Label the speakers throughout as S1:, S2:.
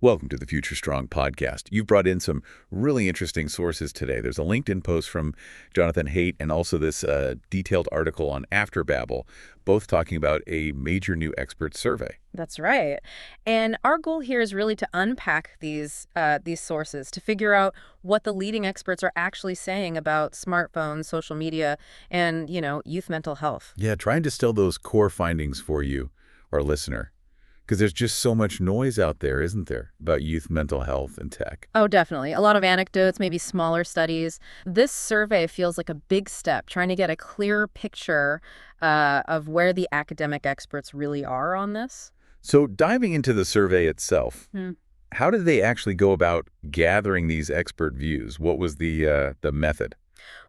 S1: Welcome to the Future Strong podcast. You've brought in some really interesting sources today. There's a LinkedIn post from Jonathan Haidt and also this detailed article on Afterbabble, both talking about a major new expert survey.
S2: That's right. And our goal here is really to unpack these sources to figure out what the leading experts are actually saying about smartphones, social media, and, youth mental health.
S1: Yeah, try and distill those core findings for you, our listener, because there's just so much noise out there, isn't there, about youth mental health and tech.
S2: Oh, definitely. A lot of anecdotes, maybe smaller studies. This survey feels like a big step, trying to get a clearer picture of where the academic experts really are on this.
S1: So diving into the survey itself, how did they actually go about gathering these expert views? What was the method?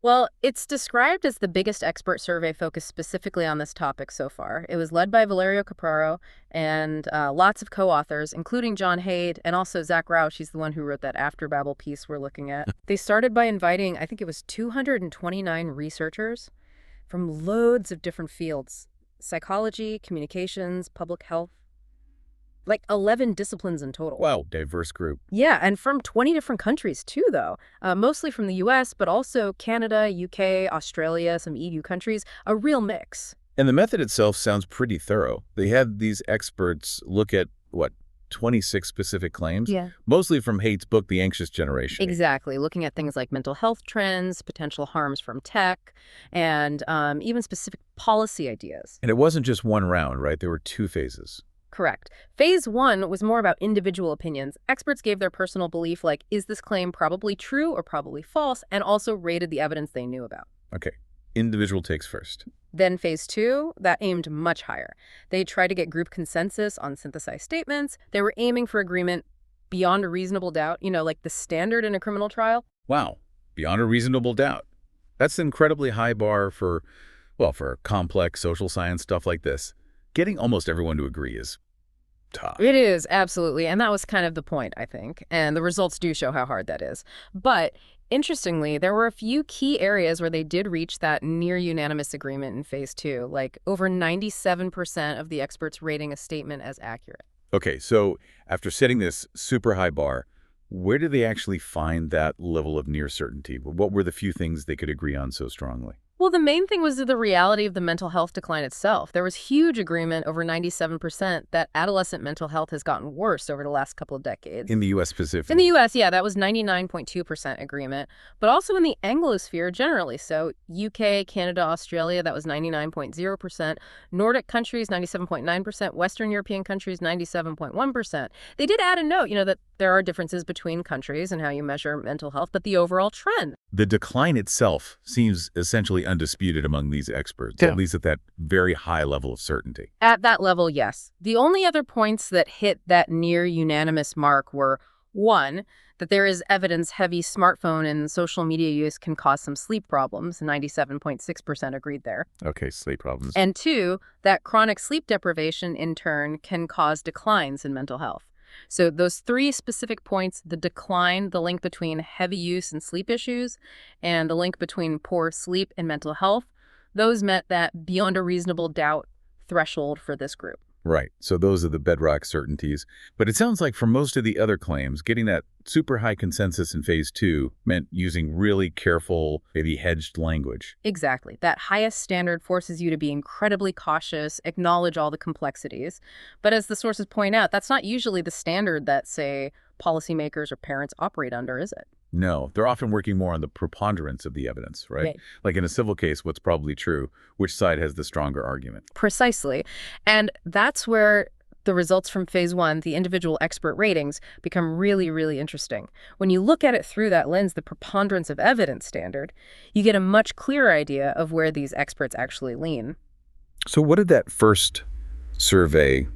S2: Well, it's described as the biggest expert survey focused specifically on this topic so far. It was led by Valerio Capraro and lots of co-authors, including John Haidt and also Zach Rausch. He's the one who wrote that Afterbabble piece we're looking at. They started by inviting, I think it was 229 researchers from loads of different fields: psychology, communications, public health. Like 11 disciplines in total.
S1: Wow, diverse group.
S2: Yeah, and from 20 different countries too, though. Mostly from the US, but also Canada, UK, Australia, some EU countries. A real mix.
S1: And the method itself sounds pretty thorough. They had these experts look at, 26 specific claims?
S2: Yeah.
S1: Mostly from Haidt's book, The Anxious Generation.
S2: Exactly. Looking at things like mental health trends, potential harms from tech, and even specific policy ideas.
S1: And it wasn't just one round, right? There were two phases.
S2: Correct. Phase one was more about individual opinions. Experts gave their personal belief, like, is this claim probably true or probably false, and also rated the evidence they knew about.
S1: Okay. Individual takes first.
S2: Then phase two, that aimed much higher. They tried to get group consensus on synthesized statements. They were aiming for agreement beyond a reasonable doubt, like the standard in a criminal trial.
S1: Wow. Beyond a reasonable doubt. That's an incredibly high bar for complex social science stuff like this. Getting almost everyone to agree is tough.
S2: It is, absolutely. And that was kind of the point, I think. And the results do show how hard that is. But interestingly, there were a few key areas where they did reach that near unanimous agreement in phase two, like over 97% of the experts rating a statement as accurate.
S1: Okay, so after setting this super high bar, where did they actually find that level of near certainty? What were the few things they could agree on so strongly?
S2: Well, the main thing was the reality of the mental health decline itself. There was huge agreement, over 97%, that adolescent mental health has gotten worse over the last couple of decades.
S1: In the U.S. specifically?
S2: In the U.S., yeah, that was 99.2% agreement, but also in the Anglosphere generally. So UK, Canada, Australia, that was 99.0%. Nordic countries, 97.9%. Western European countries, 97.1%. They did add a note, that there are differences between countries and how you measure mental health, but the overall trend.
S1: The decline itself seems essentially undisputed among these experts, at least at that very high level of certainty.
S2: At that level, yes. The only other points that hit that near unanimous mark were, one, that there is evidence-heavy smartphone and social media use can cause some sleep problems. 97.6% agreed there.
S1: Okay, sleep problems.
S2: And two, that chronic sleep deprivation, in turn, can cause declines in mental health. So those three specific points, the decline, the link between heavy use and sleep issues, and the link between poor sleep and mental health, those met that beyond a reasonable doubt threshold for this group.
S1: Right. So those are the bedrock certainties. But it sounds like for most of the other claims, getting that super high consensus in phase two meant using really careful, maybe hedged language.
S2: Exactly. That highest standard forces you to be incredibly cautious, acknowledge all the complexities. But as the sources point out, that's not usually the standard that, say, policymakers or parents operate under, is it?
S1: No, they're often working more on the preponderance of the evidence, right? Like in a civil case, what's probably true, which side has the stronger argument?
S2: Precisely. And that's where the results from phase one, the individual expert ratings, become really, really interesting. When you look at it through that lens, the preponderance of evidence standard, you get a much clearer idea of where these experts actually lean.
S1: So what did that first survey,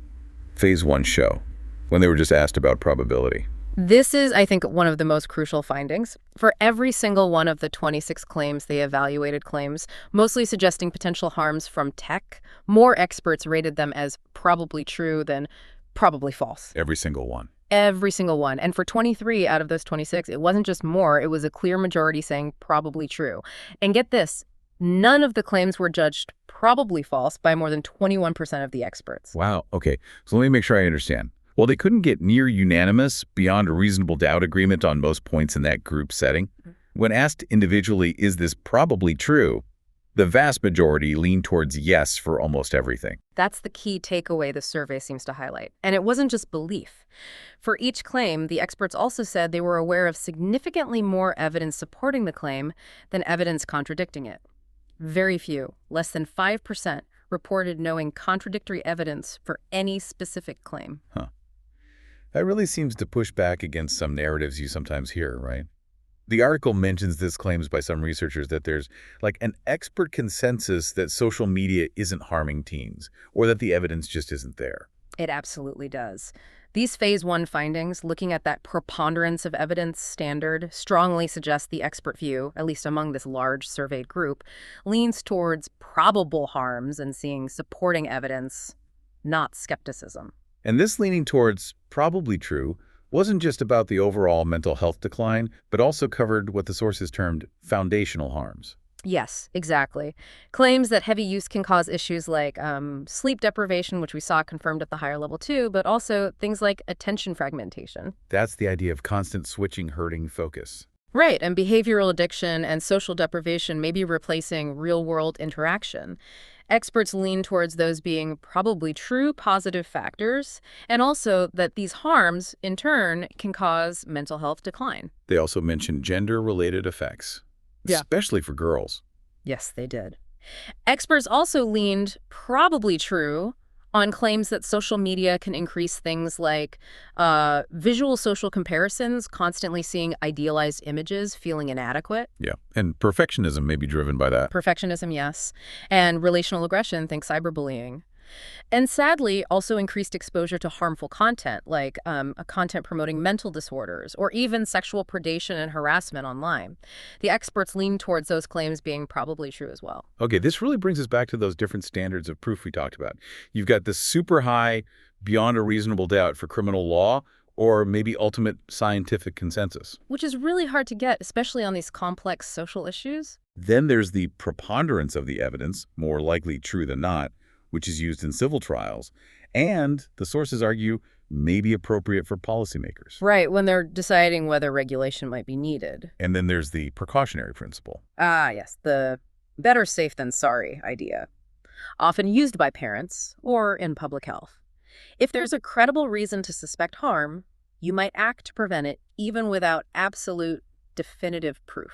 S1: phase one, show when they were just asked about probability?
S2: This is, I think, one of the most crucial findings. For every single one of the 26 claims, they evaluated claims, mostly suggesting potential harms from tech. More experts rated them as probably true than probably false.
S1: Every single one.
S2: Every single one. And for 23 out of those 26, it wasn't just more, it was a clear majority saying probably true. And get this, none of the claims were judged probably false by more than 21% of the experts.
S1: Wow. Okay. So let me make sure I understand. Well, they couldn't get near unanimous, beyond a reasonable doubt agreement on most points in that group setting. When asked individually, is this probably true, the vast majority leaned towards yes for almost everything.
S2: That's the key takeaway the survey seems to highlight. And it wasn't just belief. For each claim, the experts also said they were aware of significantly more evidence supporting the claim than evidence contradicting it. Very few, less than 5%, reported knowing contradictory evidence for any specific claim.
S1: That really seems to push back against some narratives you sometimes hear, right? The article mentions this claims by some researchers that there's like an expert consensus that social media isn't harming teens, or that the evidence just isn't there.
S2: It absolutely does. These Phase 1 findings, looking at that preponderance of evidence standard, strongly suggest the expert view, at least among this large surveyed group, leans towards probable harms and seeing supporting evidence, not skepticism.
S1: And this leaning towards probably true wasn't just about the overall mental health decline, but also covered what the sources termed foundational harms.
S2: Yes, exactly. Claims that heavy use can cause issues like sleep deprivation, which we saw confirmed at the higher level too, but also things like attention fragmentation.
S1: That's the idea of constant switching hurting focus.
S2: Right, and behavioral addiction and social deprivation may be replacing real-world interaction. Experts lean towards those being probably true positive factors, and also that these harms, in turn, can cause mental health decline.
S1: They also mentioned gender-related effects, especially for girls.
S2: Yes, they did. Experts also leaned probably true on claims that social media can increase things like visual social comparisons, constantly seeing idealized images, feeling inadequate.
S1: Yeah, and perfectionism may be driven by that.
S2: Perfectionism, yes. And relational aggression, think cyberbullying. And sadly, also increased exposure to harmful content, like a content promoting mental disorders, or even sexual predation and harassment online. The experts lean towards those claims being probably true as well.
S1: Okay, this really brings us back to those different standards of proof we talked about. You've got the super high, beyond a reasonable doubt for criminal law, or maybe ultimate scientific consensus.
S2: Which is really hard to get, especially on these complex social issues.
S1: Then there's the preponderance of the evidence, more likely true than not, which is used in civil trials, and the sources argue may be appropriate for policymakers.
S2: Right, when they're deciding whether regulation might be needed.
S1: And then there's the precautionary principle.
S2: Ah, yes, the better safe than sorry idea, often used by parents or in public health. If there's a credible reason to suspect harm, you might act to prevent it even without absolute, definitive proof.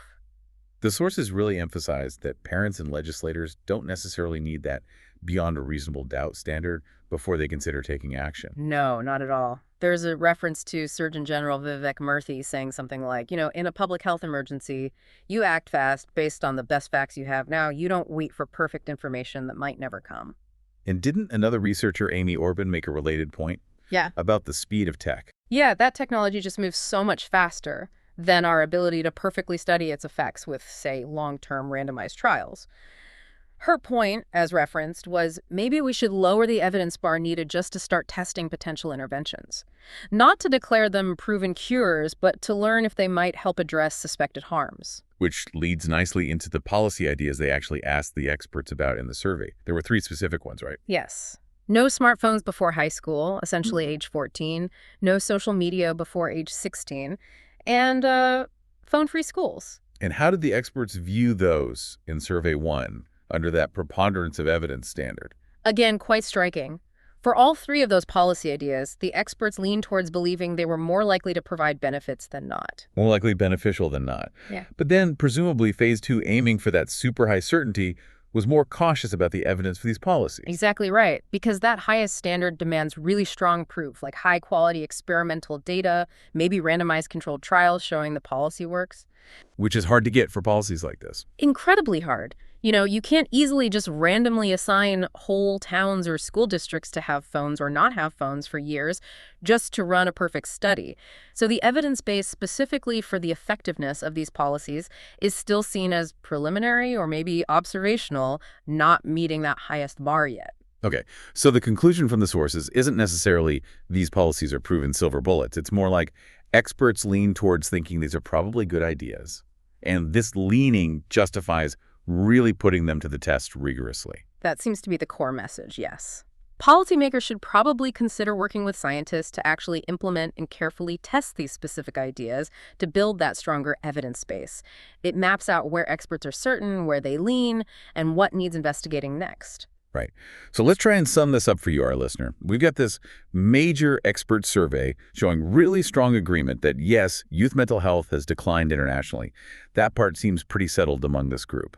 S1: The sources really emphasize that parents and legislators don't necessarily need that beyond a reasonable doubt standard before they consider taking action.
S2: No, not at all. There's a reference to Surgeon General Vivek Murthy saying something like, in a public health emergency, you act fast based on the best facts you have now. You don't wait for perfect information that might never come.
S1: And didn't another researcher, Amy Orban, make a related point?
S2: Yeah.
S1: About the speed of tech.
S2: Yeah, that technology just moves so much faster than our ability to perfectly study its effects with, say, long-term randomized trials. Her point, as referenced, was maybe we should lower the evidence bar needed just to start testing potential interventions. Not to declare them proven cures, but to learn if they might help address suspected harms.
S1: Which leads nicely into the policy ideas they actually asked the experts about in the survey. There were 3 specific ones, right?
S2: Yes. No smartphones before high school, essentially age 14. No social media before age 16. And phone-free schools.
S1: And how did the experts view those in Survey 1? Under that preponderance of evidence standard?
S2: Again, quite striking. For all 3 of those policy ideas, the experts leaned towards believing they were more likely to provide benefits than not.
S1: More likely beneficial than not.
S2: Yeah.
S1: But then, presumably, Phase 2, aiming for that super high certainty, was more cautious about the evidence for these policies.
S2: Exactly right, because that highest standard demands really strong proof, like high-quality experimental data, maybe randomized controlled trials showing the policy works.
S1: Which is hard to get for policies like this.
S2: Incredibly hard. You can't easily just randomly assign whole towns or school districts to have phones or not have phones for years just to run a perfect study. So the evidence base specifically for the effectiveness of these policies is still seen as preliminary or maybe observational, not meeting that highest bar yet.
S1: Okay, so the conclusion from the sources isn't necessarily these policies are proven silver bullets. It's more like experts lean towards thinking these are probably good ideas. And this leaning justifies really putting them to the test rigorously.
S2: That seems to be the core message, yes. Policymakers should probably consider working with scientists to actually implement and carefully test these specific ideas to build that stronger evidence base. It maps out where experts are certain, where they lean, and what needs investigating next.
S1: Right. So let's try and sum this up for you, our listener. We've got this major expert survey showing really strong agreement that, yes, youth mental health has declined internationally. That part seems pretty settled among this group.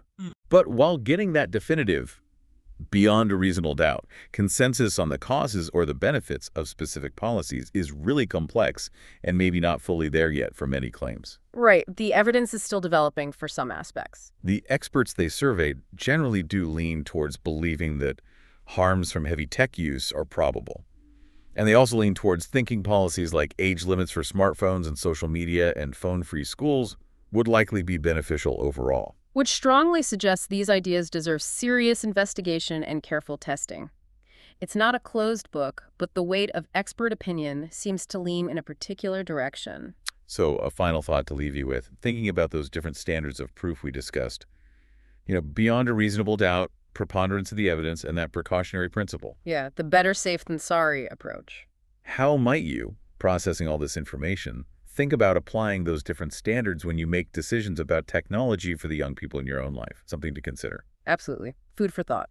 S1: But while getting that definitive, beyond a reasonable doubt, consensus on the causes or the benefits of specific policies is really complex and maybe not fully there yet for many claims.
S2: Right. The evidence is still developing for some aspects.
S1: The experts they surveyed generally do lean towards believing that harms from heavy tech use are probable. And they also lean towards thinking policies like age limits for smartphones and social media and phone-free schools would likely be beneficial overall.
S2: Which strongly suggests these ideas deserve serious investigation and careful testing. It's not a closed book, but the weight of expert opinion seems to lean in a particular direction.
S1: So a final thought to leave you with, thinking about those different standards of proof we discussed, beyond a reasonable doubt, preponderance of the evidence, and that precautionary principle.
S2: Yeah, the better safe than sorry approach.
S1: How might you, processing all this information, think about applying those different standards when you make decisions about technology for the young people in your own life? Something to consider.
S2: Absolutely. Food for thought.